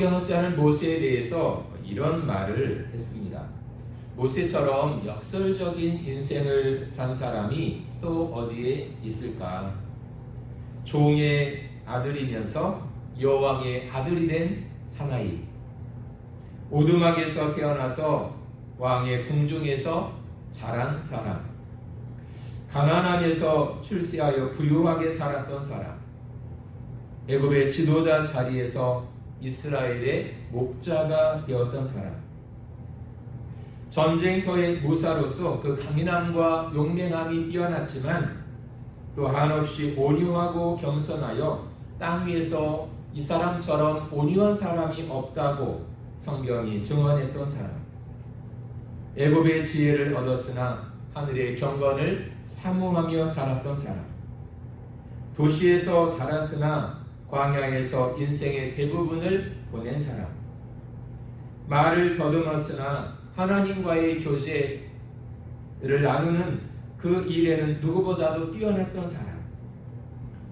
성경학자는 모세에 대해서 이런 말을 했습니다. 모세처럼 역설적인 인생을 산 사람이 또 어디에 있을까? 종의 아들이면서 여왕의 아들이 된 사나이, 오두막에서 태어나서 왕의 궁중에서 자란 사람, 가나안에서 출세하여 부유하게 살았던 사람, 애굽의 지도자 자리에서 이스라엘의 목자가 되었던 사람, 전쟁터의 무사로서 그 강인함과 용맹함이 뛰어났지만 또 한없이 온유하고 겸손하여 땅 위에서 이 사람처럼 온유한 사람이 없다고 성경이 증언했던 사람, 애굽의 지혜를 얻었으나 하늘의 경건을 사모하며 살았던 사람, 도시에서 자랐으나 광야에서 인생의 대부분을 보낸 사람, 말을 더듬었으나 하나님과의 교제를 나누는 그 일에는 누구보다도 뛰어났던 사람,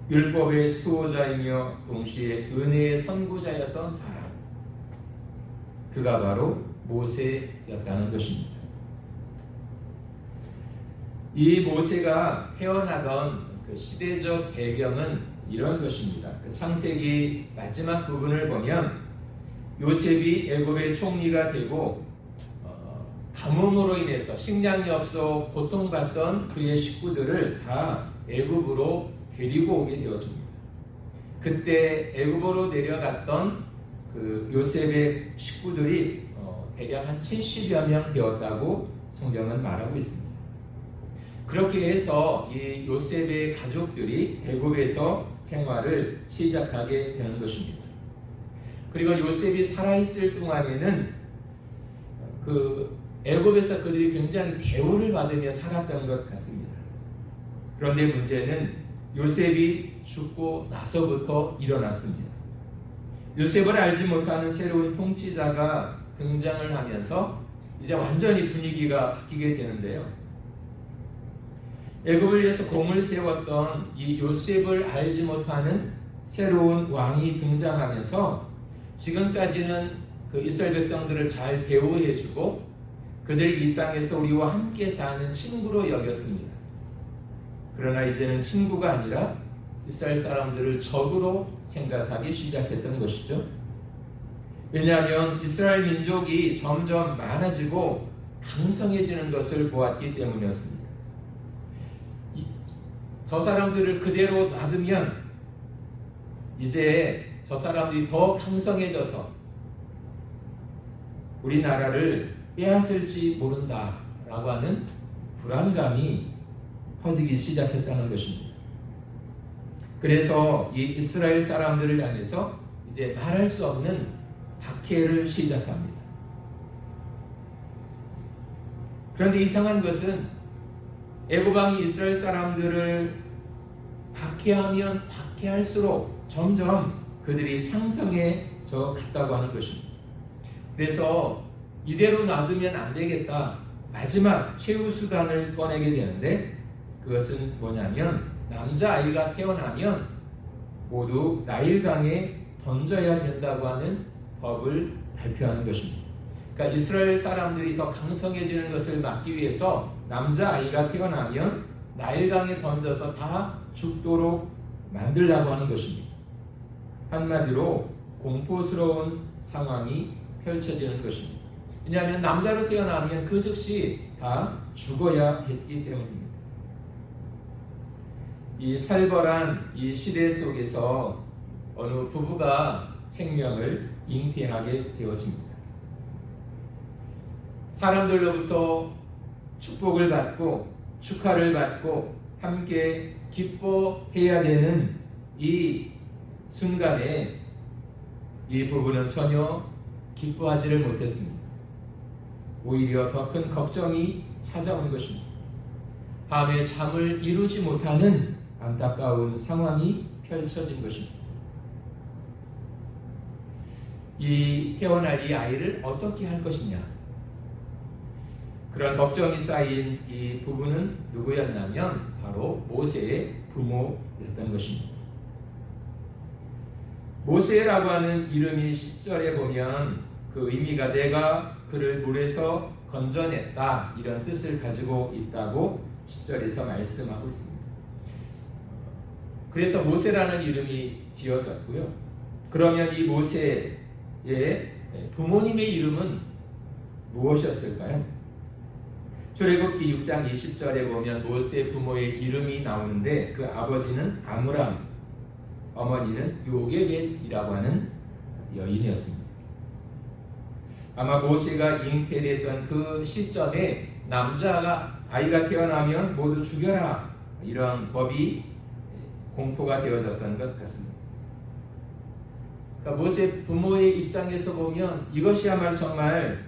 율법의 수호자이며 동시에 은혜의 선구자였던 사람, 그가 바로 모세였다는 것입니다. 이 모세가 태어나던 그 시대적 배경은 이런 것입니다. 그 창세기 마지막 부분을 보면 요셉이 애굽의 총리가 되고 가뭄으로 인해서 식량이 없어 고통받던 그의 식구들을 다 애굽으로 데리고 오게 되어집니다. 그때 애굽으로 내려갔던 그 요셉의 식구들이 대략 한 70여 명 되었다고 성경은 말하고 있습니다. 그렇게 해서 이 요셉의 가족들이 애굽에서 생활을 시작하게 되는 것입니다. 그리고 요셉이 살아있을 동안에는 그 애굽에서 그들이 굉장히 대우를 받으며 살았던 것 같습니다. 그런데 문제는 요셉이 죽고 나서부터 일어났습니다. 요셉을 알지 못하는 새로운 통치자가 등장을 하면서 이제 완전히 분위기가 바뀌게 되는데요. 애굽을 위해서 공을 세웠던 이 요셉을 알지 못하는 새로운 왕이 등장하면서 지금까지는 그 이스라엘 백성들을 잘 대우해주고 그들이 이 땅에서 우리와 함께 사는 친구로 여겼습니다. 그러나 이제는 친구가 아니라 이스라엘 사람들을 적으로 생각하기 시작했던 것이죠. 왜냐하면 이스라엘 민족이 점점 많아지고 강성해지는 것을 보았기 때문이었습니다. 저 사람들을 그대로 놔두면 이제 저 사람들이 더 강성해져서 우리나라를 빼앗을지 모른다라고 하는 불안감이 퍼지기 시작했다는 것입니다. 그래서 이 이스라엘 사람들을 향해서 이제 말할 수 없는 박해를 시작합니다. 그런데 이상한 것은 애굽 왕이 이스라엘 사람들을 박해하면 박해할수록 점점 그들이 창성해져 갔다고 하는 것입니다. 그래서 이대로 놔두면 안 되겠다. 마지막 최후 수단을 꺼내게 되는데 그것은 뭐냐면 남자아이가 태어나면 모두 나일강에 던져야 된다고 하는 법을 발표하는 것입니다. 그러니까 이스라엘 사람들이 더 강성해지는 것을 막기 위해서 남자아이가 태어나면 나일강에 던져서 다 죽도록 만들려고 하는 것입니다. 한마디로 공포스러운 상황이 펼쳐지는 것입니다. 왜냐하면 남자로 태어나면 그 즉시 다 죽어야 했기 때문입니다. 이 살벌한 이 시대 속에서 어느 부부가 생명을 잉태하게 되어집니다. 사람들로부터 축복을 받고 축하를 받고 함께 기뻐해야 되는 이 순간에 이 부부는 전혀 기뻐하지를 못했습니다. 오히려 더 큰 걱정이 찾아온 것입니다. 밤에 잠을 이루지 못하는 안타까운 상황이 펼쳐진 것입니다. 이 태어날 이 아이를 어떻게 할 것이냐, 그런 걱정이 쌓인 이 부부는 누구였냐면 바로 모세의 부모였던 것입니다. 모세라고 하는 이름이 10절에 보면 그 의미가 내가 그를 물에서 건져냈다 이런 뜻을 가지고 있다고 10절에서 말씀하고 있습니다. 그래서 모세라는 이름이 지어졌고요. 그러면 이 모세의 부모님의 이름은 무엇이었을까요? 출애굽기 6장 20절에 보면 모세 부모의 이름이 나오는데 그 아버지는 아므람, 어머니는 요게벳이라고 하는 여인이었습니다. 아마 모세가 잉태됐던 그 시점에 남자가 아이가 태어나면 모두 죽여라 이런 법이 공포가 되어졌던 것 같습니다. 그러니까 모세 부모의 입장에서 보면 이것이야말로 정말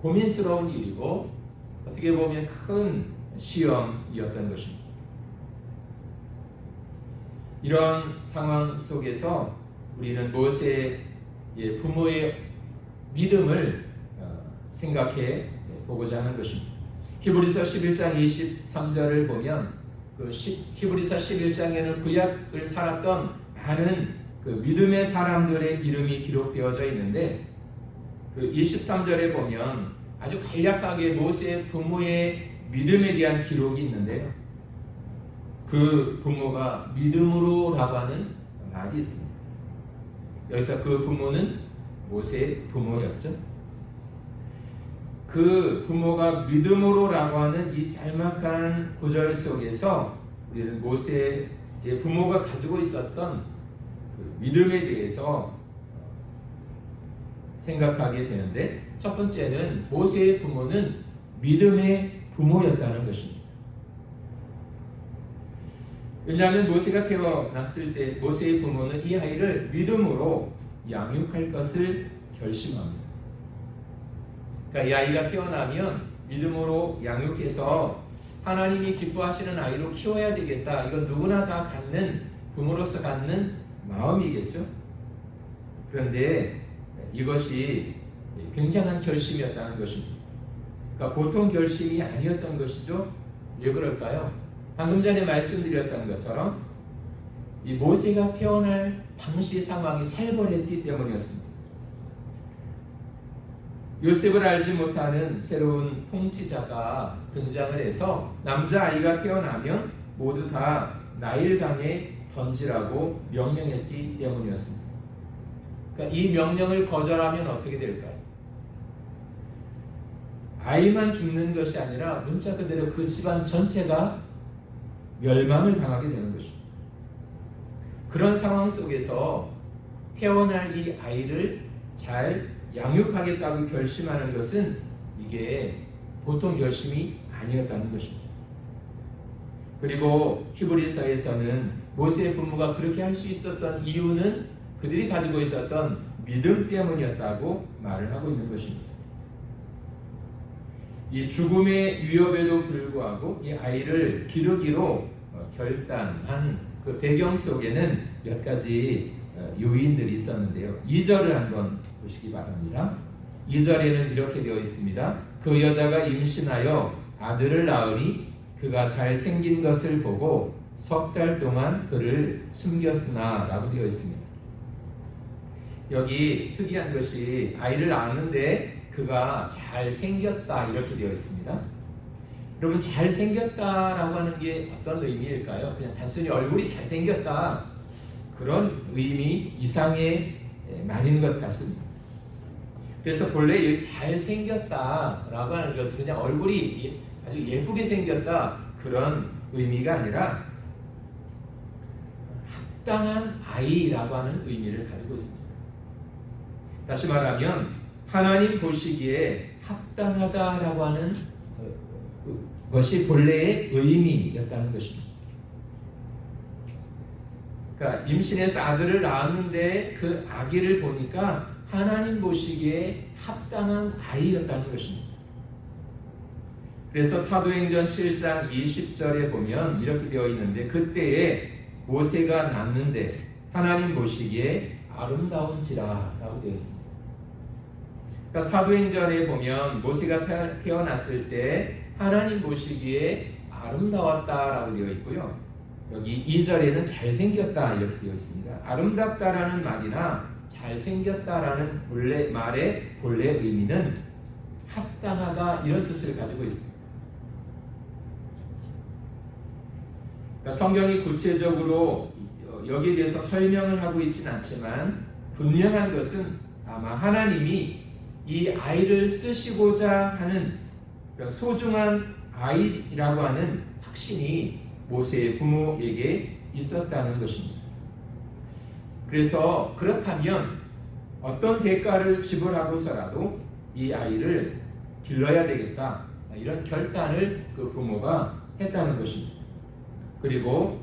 고민스러운 일이고 어떻게 보면 큰 시험이었던 것입니다. 이런 상황 속에서 우리는 모세의 부모의 믿음을 생각해 보고자 하는 것입니다. 히브리서 11장 23절을 보면 히브리서 11장에는 구약을 살았던 많은 그 믿음의 사람들의 이름이 기록되어져 있는데 그 23절에 보면 아주 간략하게 모세의 부모의 믿음에 대한 기록이 있는데요. 그 부모가 믿음으로라고 하는 말이 있습니다. 여기서 그 부모는 모세의 부모였죠. 그 부모가 믿음으로라고 하는 이 짤막한 구절 속에서 우리는 모세의 부모가 가지고 있었던 그 믿음에 대해서 생각하게 되는데 첫 번째는 모세의 부모는 믿음의 부모였다는 것입니다. 왜냐하면 모세가 태어났을 때 모세의 부모는 이 아이를 믿음으로 양육할 것을 결심합니다. 그러니까 이 아이가 태어나면 믿음으로 양육해서 하나님이 기뻐하시는 아이로 키워야 되겠다. 이건 누구나 다 갖는 부모로서 갖는 마음이겠죠. 그런데 이것이 굉장한 결심이었다는 것입니다. 그러니까 보통 결심이 아니었던 것이죠. 왜 그럴까요? 방금 전에 말씀드렸던 것처럼 이 모세가 태어날 당시 상황이 살벌했기 때문이었습니다. 요셉을 알지 못하는 새로운 통치자가 등장을 해서 남자아이가 태어나면 모두 다 나일강에 던지라고 명령했기 때문이었습니다. 그러니까 이 명령을 거절하면 어떻게 될까요? 아이만 죽는 것이 아니라 문자 그대로 그 집안 전체가 멸망을 당하게 되는 것입니다. 그런 상황 속에서 태어날 이 아이를 잘 양육하겠다고 결심하는 것은 이게 보통 결심이 아니었다는 것입니다. 그리고 히브리서에서는 모세의 부모가 그렇게 할 수 있었던 이유는 그들이 가지고 있었던 믿음 때문이었다고 말을 하고 있는 것입니다. 이 죽음의 위협에도 불구하고 이 아이를 기르기로 결단한 그 배경 속에는 몇 가지 요인들이 있었는데요. 2절을 한번 보시기 바랍니다. 2절에는 이렇게 되어 있습니다. 그 여자가 임신하여 아들을 낳으니 그가 잘생긴 것을 보고 석 달 동안 그를 숨겼으나 라고 되어 있습니다. 여기 특이한 것이 아이를 낳았는데 그가 잘생겼다 이렇게 되어 있습니다. 여러분 잘생겼다라고 하는 게 어떤 의미일까요? 그냥 단순히 얼굴이 잘생겼다 그런 의미 이상의 말인 것 같습니다. 그래서 본래 이 잘생겼다라고 하는 것은 그냥 얼굴이 아주 예쁘게 생겼다 그런 의미가 아니라 합당한 아이라고 하는 의미를 가지고 있습니다. 다시 말하면 하나님 보시기에 합당하다라고 하는 것이 본래의 의미였다는 것입니다. 그러니까 임신해서 아들을 낳았는데 그 아기를 보니까 하나님 보시기에 합당한 아이였다는 것입니다. 그래서 사도행전 7장 20절에 보면 이렇게 되어 있는데 그때에 모세가 낳는데 하나님 보시기에 아름다운지라 라고 되어 있습니다. 그러니까 사도행전에 보면 모세가 태어났을 때 하나님 보시기에 아름다웠다라고 되어 있고요. 여기 2절에는 잘생겼다 이렇게 되어 있습니다. 아름답다라는 말이나 잘생겼다라는 말의 본래 의미는 합당하다 이런 뜻을 가지고 있습니다. 그러니까 성경이 구체적으로 여기에 대해서 설명을 하고 있지는 않지만 분명한 것은 아마 하나님이 이 아이를 쓰시고자 하는 소중한 아이라고 하는 확신이 모세의 부모에게 있었다는 것입니다. 그래서 그렇다면 어떤 대가를 지불하고서라도 이 아이를 길러야 되겠다 이런 결단을 그 부모가 했다는 것입니다. 그리고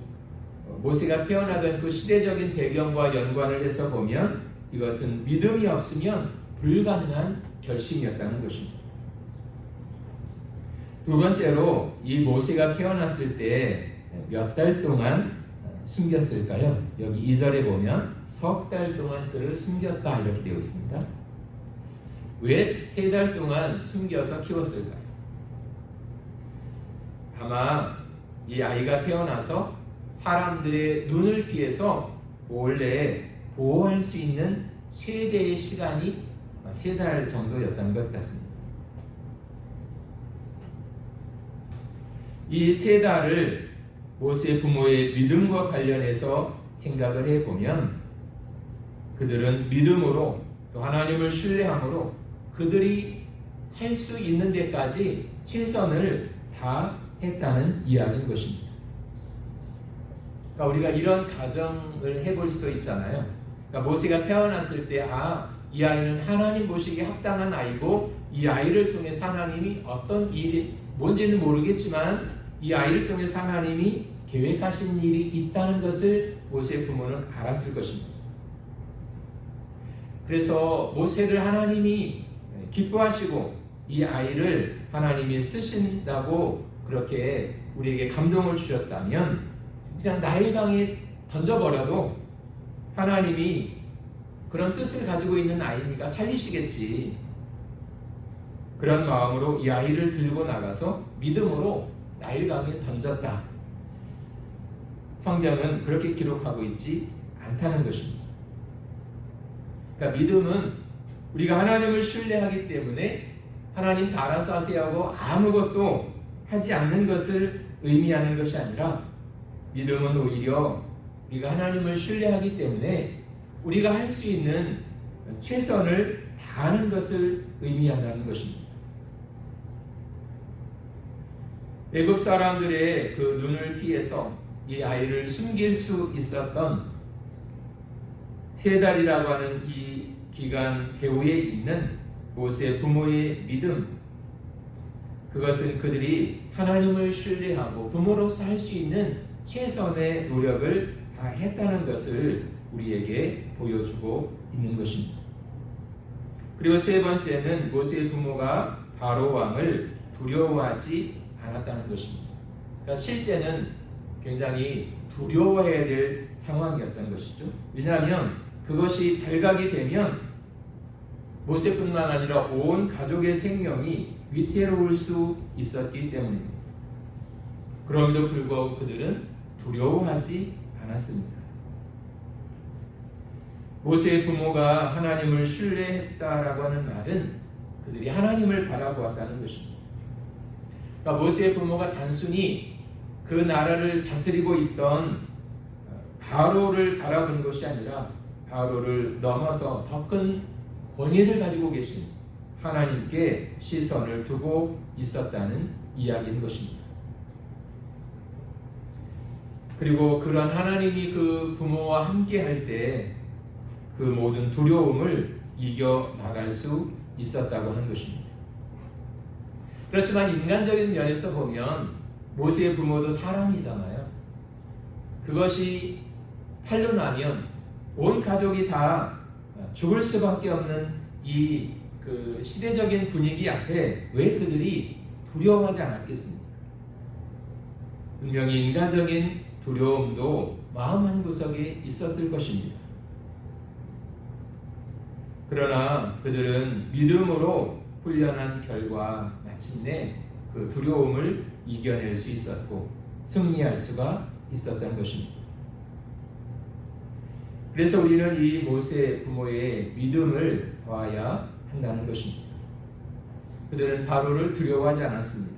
모세가 태어나던 그 시대적인 배경과 연관을 해서 보면 이것은 믿음이 없으면 불가능한 결심이었다는 것입니다. 두 번째로 이 모세가 태어났을 때 몇 달 동안 숨겼을까요? 여기 2절에 보면 석 달 동안 그를 숨겼다 이렇게 되어 있습니다. 왜 3달 동안 숨겨서 키웠을까요? 아마 이 아이가 태어나서 사람들의 눈을 피해서 원래 보호할 수 있는 최대의 시간이 3달 정도였던 것 같습니다. 이 3달을 모세의 부모의 믿음과 관련해서 생각을 해보면 그들은 믿음으로 또 하나님을 신뢰함으로 그들이 할 수 있는 데까지 최선을 다했다는 이야기인 것입니다. 그러니까 우리가 이런 가정을 해볼 수도 있잖아요. 그러니까 모세가 태어났을 때 이 아이는 하나님 보시기에 합당한 아이고 이 아이를 통해서 하나님이 어떤 일이 뭔지는 모르겠지만 이 아이를 통해서 하나님이 계획하신 일이 있다는 것을 모세의 부모는 알았을 것입니다. 그래서 모세를 하나님이 기뻐하시고 이 아이를 하나님이 쓰신다고 그렇게 우리에게 감동을 주셨다면 그냥 나일강에 던져버려도 하나님이 그런 뜻을 가지고 있는 아이니까 살리시겠지. 그런 마음으로 이 아이를 들고 나가서 믿음으로 나일강에 던졌다. 성경은 그렇게 기록하고 있지 않다는 것입니다. 그러니까 믿음은 우리가 하나님을 신뢰하기 때문에 하나님 다 알아서 하세요 하고 아무것도 하지 않는 것을 의미하는 것이 아니라 믿음은 오히려 우리가 하나님을 신뢰하기 때문에 우리가 할 수 있는 최선을 다하는 것을 의미한다는 것입니다. 애굽 사람들의 그 눈을 피해서 이 아이를 숨길 수 있었던 3달이라고 하는 이 기간 배후에 있는 모세 부모의 믿음, 그것은 그들이 하나님을 신뢰하고 부모로서 할 수 있는 최선의 노력을 다 했다는 것을 우리에게 보여주고 있는 것입니다. 그리고 3번째는 모세의 부모가 바로 왕을 두려워하지 않았다는 것입니다. 그러니까 실제는 굉장히 두려워해야 될 상황이었던 것이죠. 왜냐하면 그것이 발각이 되면 모세뿐만 아니라 온 가족의 생명이 위태로울 수 있었기 때문입니다. 그럼에도 불구하고 그들은 두려워하지 않았습니다. 모세의 부모가 하나님을 신뢰했다라고 하는 말은 그들이 하나님을 바라보았다는 것입니다. 그러니까 모세의 부모가 단순히 그 나라를 다스리고 있던 바로를 바라본 것이 아니라 바로를 넘어서 더 큰 권위를 가지고 계신 하나님께 시선을 두고 있었다는 이야기인 것입니다. 그리고 그런 하나님이 그 부모와 함께 할 때 그 모든 두려움을 이겨나갈 수 있었다고 하는 것입니다. 그렇지만 인간적인 면에서 보면 모세의 부모도 사람이잖아요. 그것이 탄로나면 온 가족이 다 죽을 수밖에 없는 이 그 시대적인 분위기 앞에 왜 그들이 두려워하지 않았겠습니까? 분명히 인간적인 두려움도 마음 한구석에 있었을 것입니다. 그러나 그들은 믿음으로 훈련한 결과 마침내 그 두려움을 이겨낼 수 있었고 승리할 수가 있었던 것입니다. 그래서 우리는 이 모세 부모의 믿음을 더해야 한다는 것입니다. 그들은 바로를 두려워하지 않았습니다.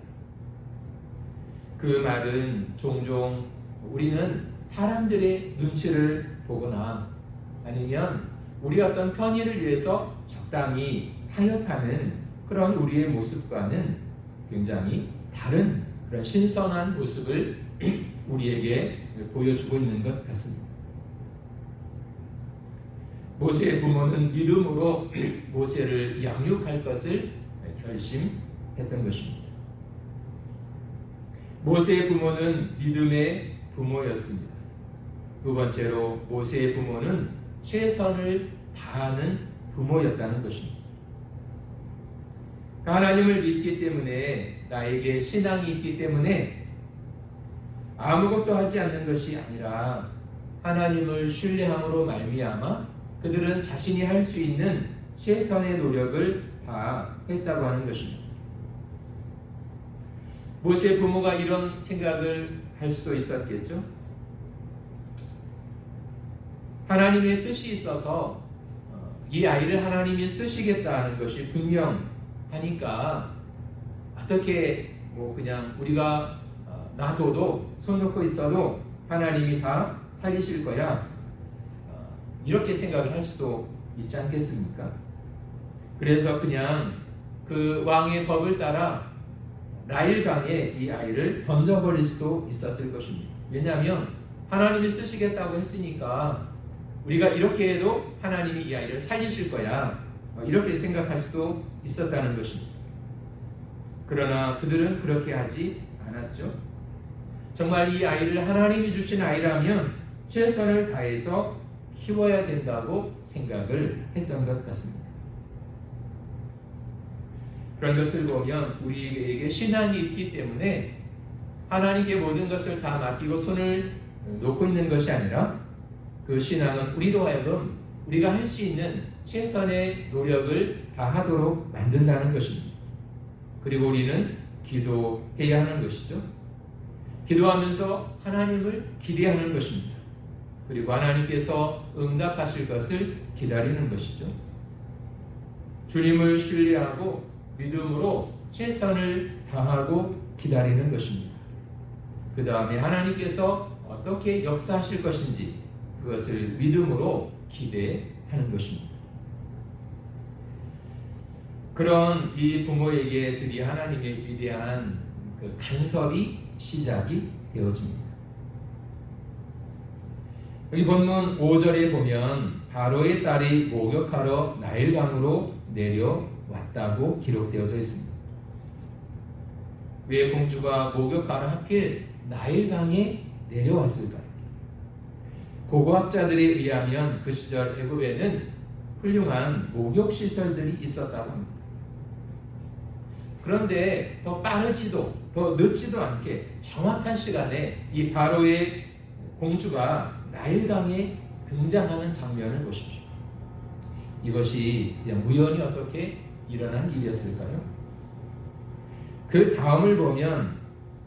그 말은 종종 우리는 사람들의 눈치를 보거나 아니면 우리 어떤 편의를 위해서 적당히 타협하는 그런 우리의 모습과는 굉장히 다른 그런 신선한 모습을 우리에게 보여주고 있는 것 같습니다. 모세의 부모는 믿음으로 모세를 양육할 것을 결심했던 것입니다. 모세의 부모는 믿음의 부모였습니다. 두 번째로 모세의 부모는 최선을 다하는 부모였다는 것입니다. 하나님을 믿기 때문에 나에게 신앙이 있기 때문에 아무것도 하지 않는 것이 아니라 하나님을 신뢰함으로 말미암아 그들은 자신이 할 수 있는 최선의 노력을 다 했다고 하는 것입니다. 모세의 부모가 이런 생각을 할 수도 있었겠죠. 하나님의 뜻이 있어서 이 아이를 하나님이 쓰시겠다는 것이 분명하니까 어떻게 그냥 우리가 놔둬도 손 놓고 있어도 하나님이 다 살리실 거야 이렇게 생각을 할 수도 있지 않겠습니까? 그래서 그냥 그 왕의 법을 따라 나일강에 이 아이를 던져버릴 수도 있었을 것입니다. 왜냐하면 하나님이 쓰시겠다고 했으니까 우리가 이렇게 해도 하나님이 이 아이를 살리실 거야 이렇게 생각할 수도 있었다는 것입니다. 그러나 그들은 그렇게 하지 않았죠. 정말 이 아이를 하나님이 주신 아이라면 최선을 다해서 키워야 된다고 생각을 했던 것 같습니다. 그런 것을 보면 우리에게 신앙이 있기 때문에 하나님께 모든 것을 다 맡기고 손을 놓고 있는 것이 아니라 그 신앙은 우리로 하여금 우리가 할 수 있는 최선의 노력을 다하도록 만든다는 것입니다. 그리고 우리는 기도해야 하는 것이죠. 기도하면서 하나님을 기대하는 것입니다. 그리고 하나님께서 응답하실 것을 기다리는 것이죠. 주님을 신뢰하고 믿음으로 최선을 다하고 기다리는 것입니다. 그 다음에 하나님께서 어떻게 역사하실 것인지 그것을 믿음으로 기대하는 것입니다. 그런 이 부모에게 드디 하나님의 위대한 그 간섭이 시작이 되어집니다. 여기 본문 5절에 보면 바로의 딸이 목욕하러 나일강으로 내려왔다고 기록되어져 있습니다. 왜 공주가 목욕하러 하필 나일강에 내려왔을까요? 고고학자들에 의하면 그 시절 애굽에는 훌륭한 목욕 시설들이 있었다고 합니다. 그런데 더 빠르지도 더 늦지도 않게 정확한 시간에 이 바로의 공주가 나일강에 등장하는 장면을 보십시오. 이것이 그냥 우연히 어떻게 일어난 일이었을까요? 그 다음을 보면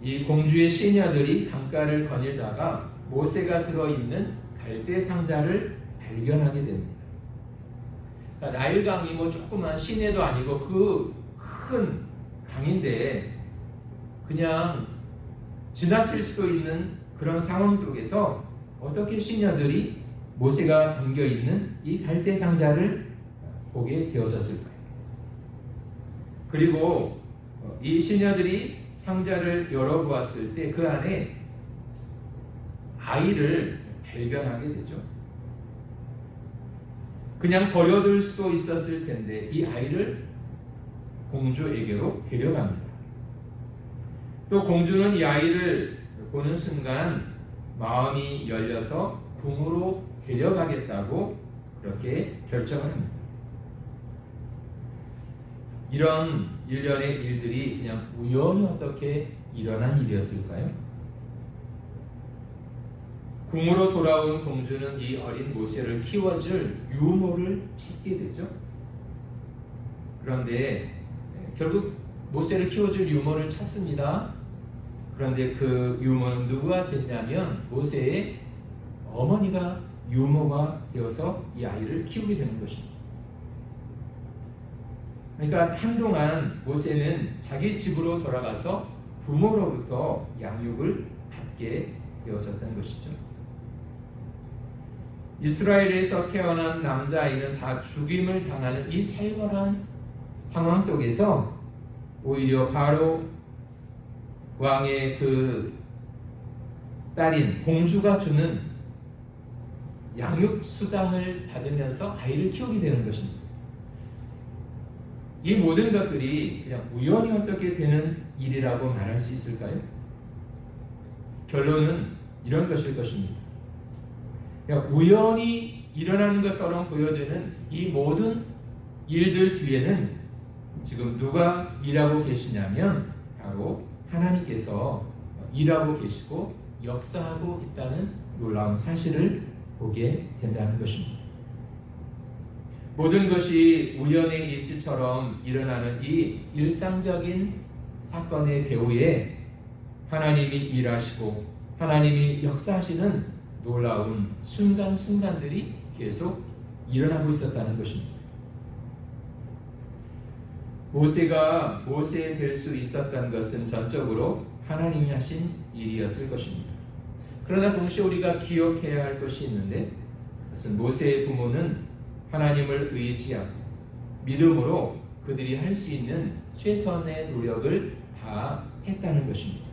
이 공주의 시녀들이 강가를 거닐다가 모세가 들어있는 갈대 상자를 발견하게 됩니다. 그러니까 나일강이 조그만 시내도 아니고 그 큰 강인데 그냥 지나칠 수도 있는 그런 상황 속에서 어떻게 시녀들이 모세가 담겨있는 이 갈대 상자를 보게 되어졌을까요? 그리고 이 시녀들이 상자를 열어보았을 때 그 안에 아이를 발견하게 되죠. 그냥 버려둘 수도 있었을 텐데 이 아이를 공주에게로 데려갑니다. 또 공주는 이 아이를 보는 순간 마음이 열려서 궁으로 데려가겠다고 그렇게 결정을 합니다. 이런 일련의 일들이 그냥 우연히 어떻게 일어난 일이었을까요? 궁으로 돌아온 공주는 이 어린 모세를 키워줄 유모를 찾게 되죠. 그런데 결국 모세를 키워줄 유모를 찾습니다. 그런데 그 유모는 누구가 됐냐면 모세의 어머니가 유모가 되어서 이 아이를 키우게 되는 것입니다. 그러니까 한동안 모세는 자기 집으로 돌아가서 부모로부터 양육을 받게 되어졌던 것이죠. 이스라엘에서 태어난 남자아이는 다 죽임을 당하는 이 살벌한 상황 속에서 오히려 바로 왕의 그 딸인 공주가 주는 양육 수당을 받으면서 아이를 키우게 되는 것입니다. 이 모든 것들이 그냥 우연히 어떻게 되는 일이라고 말할 수 있을까요? 결론은 이런 것일 것입니다. 그냥 우연히 일어나는 것처럼 보여지는 이 모든 일들 뒤에는 지금 누가 일하고 계시냐면 바로 하나님께서 일하고 계시고 역사하고 있다는 놀라운 사실을 보게 된다는 것입니다. 모든 것이 우연의 일치처럼 일어나는 이 일상적인 사건의 배후에 하나님이 일하시고 하나님이 역사하시는 놀라운 순간순간들이 계속 일어나고 있었다는 것입니다. 모세가 모세 될 수 있었던 것은 전적으로 하나님이 하신 일이었을 것입니다. 그러나 동시에 우리가 기억해야 할 것이 있는데 그것은 모세의 부모는 하나님을 의지하고 믿음으로 그들이 할 수 있는 최선의 노력을 다 했다는 것입니다.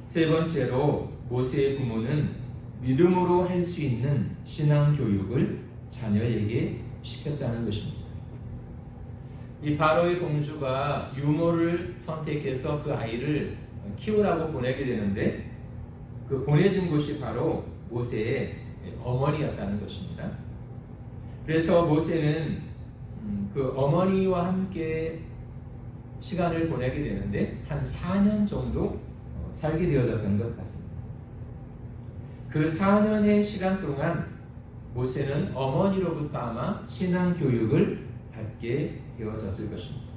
세 번째로 모세의 부모는 믿음으로 할 수 있는 신앙 교육을 자녀에게 시켰다는 것입니다. 이 바로의 공주가 유모를 선택해서 그 아이를 키우라고 보내게 되는데 그 보내진 곳이 바로 모세의 어머니였다는 것입니다. 그래서 모세는 그 어머니와 함께 시간을 보내게 되는데 한 4년 정도 살게 되어졌던 것 같습니다. 그 4년의 시간 동안 모세는 어머니로부터 아마 신앙 교육을 받게 되어졌을 것입니다.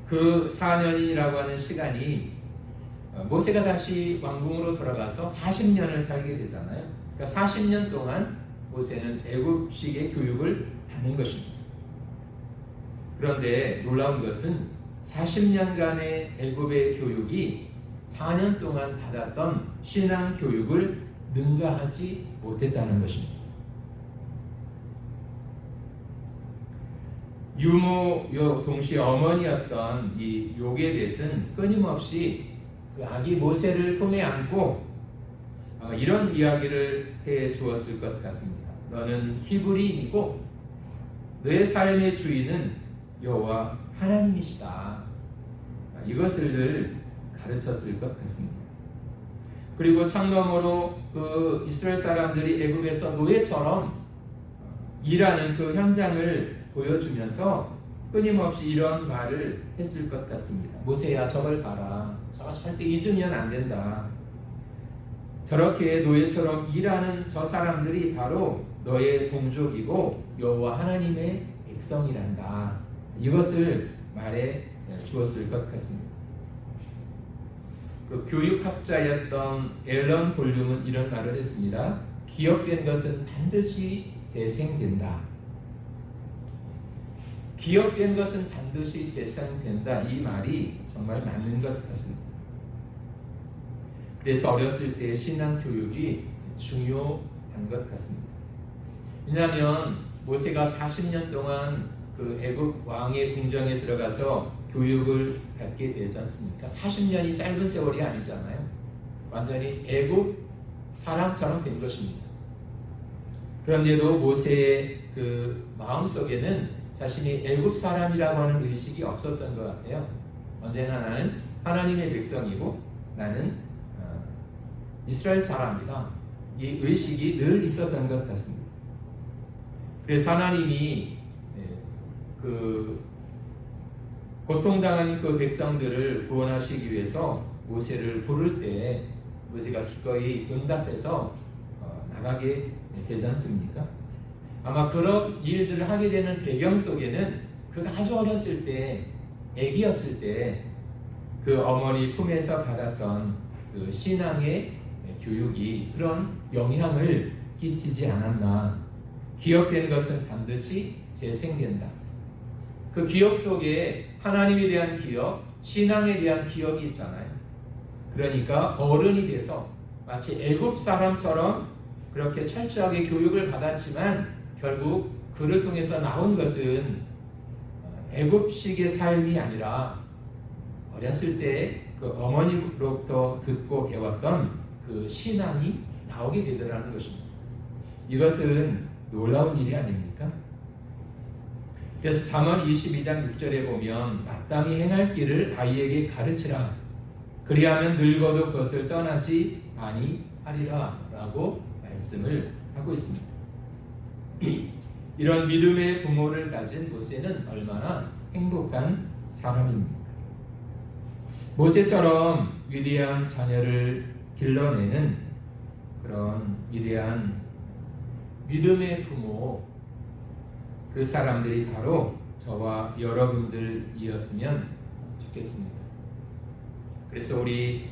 그 4년이라고 하는 시간이 모세가 다시 왕궁으로 돌아가서 40년을 살게 되잖아요. 그러니까 40년 동안 모세는 애굽식의 교육을 받는 것입니다. 그런데 놀라운 것은 40년간의 애굽의 교육이 4년 동안 받았던 신앙 교육을 능가하지 못했다는 것입니다. 유모 동시에 어머니였던 이 요게벳은 끊임없이 그 아기 모세를 품에 안고 이런 이야기를 해 주었을 것 같습니다. 너는 히브리인이고 너의 삶의 주인은 여호와 하나님이시다. 이것을 늘 가르쳤을 것 같습니다. 그리고 창너머로 그 이스라엘 사람들이 애굽에서 노예처럼 일하는 그 현장을 보여주면서 끊임없이 이런 말을 했을 것 같습니다. 모세야 저걸 봐라. 저거 절대 잊으면 안 된다. 저렇게 노예처럼 일하는 저 사람들이 바로 너의 동족이고 여호와 하나님의 백성이란다. 이것을 말해 주었을 것 같습니다. 그 교육학자였던 앨런 볼륨은 이런 말을 했습니다. 기억된 것은 반드시 재생된다. 기억된 것은 반드시 재생된다. 이 말이 정말 맞는 것 같습니다. 그래서 어렸을 때 신앙 교육이 중요한 것 같습니다. 왜냐하면 모세가 40년 동안 그 애굽 왕의 궁정에 들어가서 교육을 받게 되지 않습니까? 40년이 짧은 세월이 아니잖아요. 완전히 애굽 사람처럼 된 것입니다. 그런데도 모세의 그 마음속에는 자신이 애굽 사람이라고 하는 의식이 없었던 것 같아요. 언제나 나는 하나님의 백성이고 나는 이스라엘 사람이다. 이 의식이 늘 있었던 것 같습니다. 그래서 하나님이 그 고통당한 그 백성들을 구원하시기 위해서 모세를 부를 때 모세가 기꺼이 응답해서 나가게 되지 않습니까? 아마 그런 일들을 하게 되는 배경 속에는 그가 아주 어렸을 때 아기였을 때 그 어머니 품에서 받았던 그 신앙의 교육이 그런 영향을 끼치지 않았나. 기억된 것은 반드시 재생된다. 그 기억 속에 하나님에 대한 기억, 신앙에 대한 기억이 있잖아요. 그러니까 어른이 돼서 마치 애굽 사람처럼 그렇게 철저하게 교육을 받았지만 결국 그를 통해서 나온 것은 애굽식의 삶이 아니라 어렸을 때 그 어머니로부터 듣고 배웠던 그 신앙이 나오게 되더라는 것입니다. 이것은 놀라운 일이 아닙니까? 그래서 잠언 22장 6절에 보면 마땅히 행할 길을 아이에게 가르치라. 그리하면 늙어도 그것을 떠나지 아니하리라 라고 말씀을 하고 있습니다. 이런 믿음의 부모를 가진 모세는 얼마나 행복한 사람입니까? 모세처럼 위대한 자녀를 길러내는 그런 위대한 믿음의 부모, 그 사람들이 바로 저와 여러분들이었으면 좋겠습니다. 그래서 우리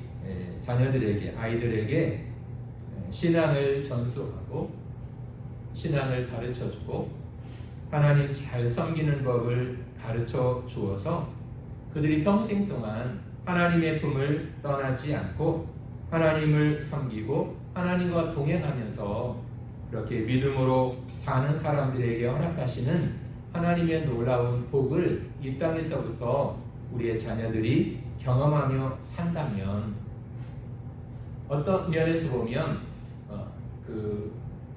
자녀들에게, 아이들에게 신앙을 전수하고 신앙을 가르쳐주고 하나님 잘 섬기는 법을 가르쳐 주어서 그들이 평생 동안 하나님의 품을 떠나지 않고 하나님을 섬기고 하나님과 동행하면서 그렇게 믿음으로 사는 사람들에게 허락하시는 하나님의 놀라운 복을 이 땅에서부터 우리의 자녀들이 경험하며 산다면 어떤 면에서 보면 그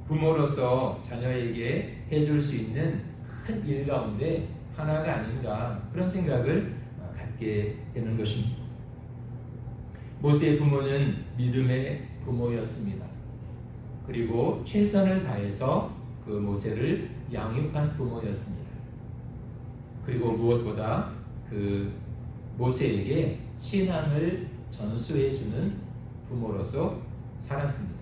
부모로서 자녀에게 해줄 수 있는 큰 일 가운데 하나가 아닌가 그런 생각을 갖게 되는 것입니다. 모세의 부모는 믿음의 부모였습니다. 그리고 최선을 다해서 그 모세를 양육한 부모였습니다. 그리고 무엇보다 그 모세에게 신앙을 전수해주는 부모로서 살았습니다.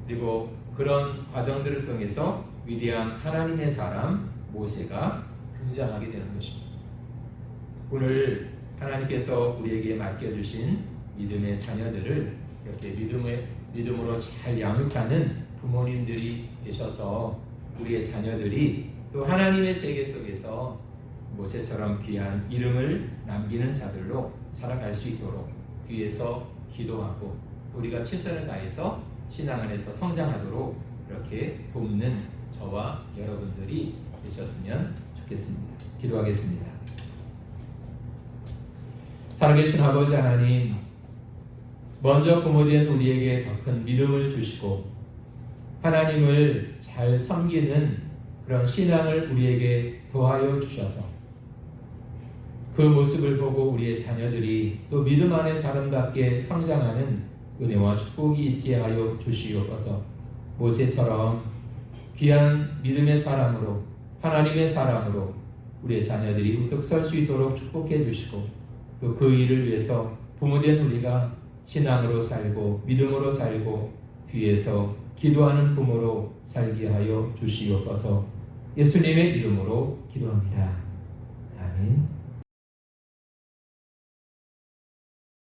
그리고 그런 과정들을 통해서 위대한 하나님의 사람 모세가 등장하게 되는 것입니다. 오늘 하나님께서 우리에게 맡겨주신 믿음의 자녀들을 이렇게 믿음으로 잘 양육하는 부모님들이 되셔서 우리의 자녀들이 또 하나님의 세계 속에서 모세처럼 귀한 이름을 남기는 자들로 살아갈 수 있도록 뒤에서 기도하고 우리가 최선을 다해서 신앙 안에서 성장하도록 이렇게 돕는 저와 여러분들이 되셨으면 좋겠습니다. 기도하겠습니다. 살아계신 아버지 하나님, 먼저 부모된 우리에게 더 큰 믿음을 주시고 하나님을 잘 섬기는 그런 신앙을 우리에게 도하여 주셔서 그 모습을 보고 우리의 자녀들이 또 믿음 안에 사람답게 성장하는 은혜와 축복이 있게 하여 주시옵소서. 모세처럼 귀한 믿음의 사람으로 하나님의 사람으로 우리의 자녀들이 우뚝 설 수 있도록 축복해 주시고 또 그 일을 위해서 부모된 우리가 신앙으로 살고 믿음으로 살고 뒤에서 기도하는 부모로 살게 하여 주시옵소서. 예수님의 이름으로 기도합니다. 아멘.